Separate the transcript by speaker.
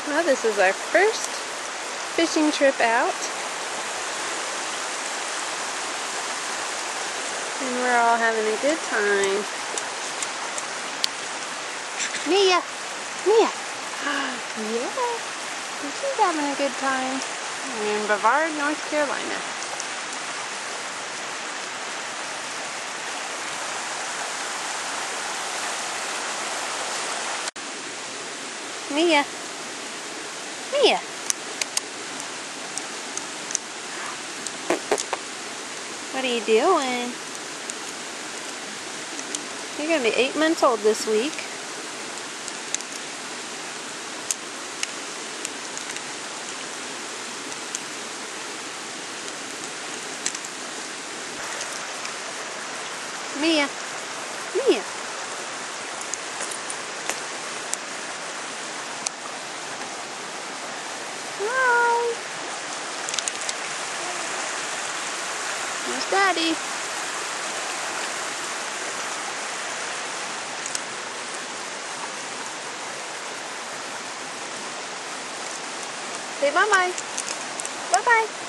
Speaker 1: Well, this is our first fishing trip out. And we're all having a good time. Mia! Mia! Yeah, she's having a good time. We're in Brevard, North Carolina. Mia! Mia! What are you doing? You're going to be 8 months old this week. Mia! Mia! Hi! There's Daddy. Say bye-bye. Bye-bye.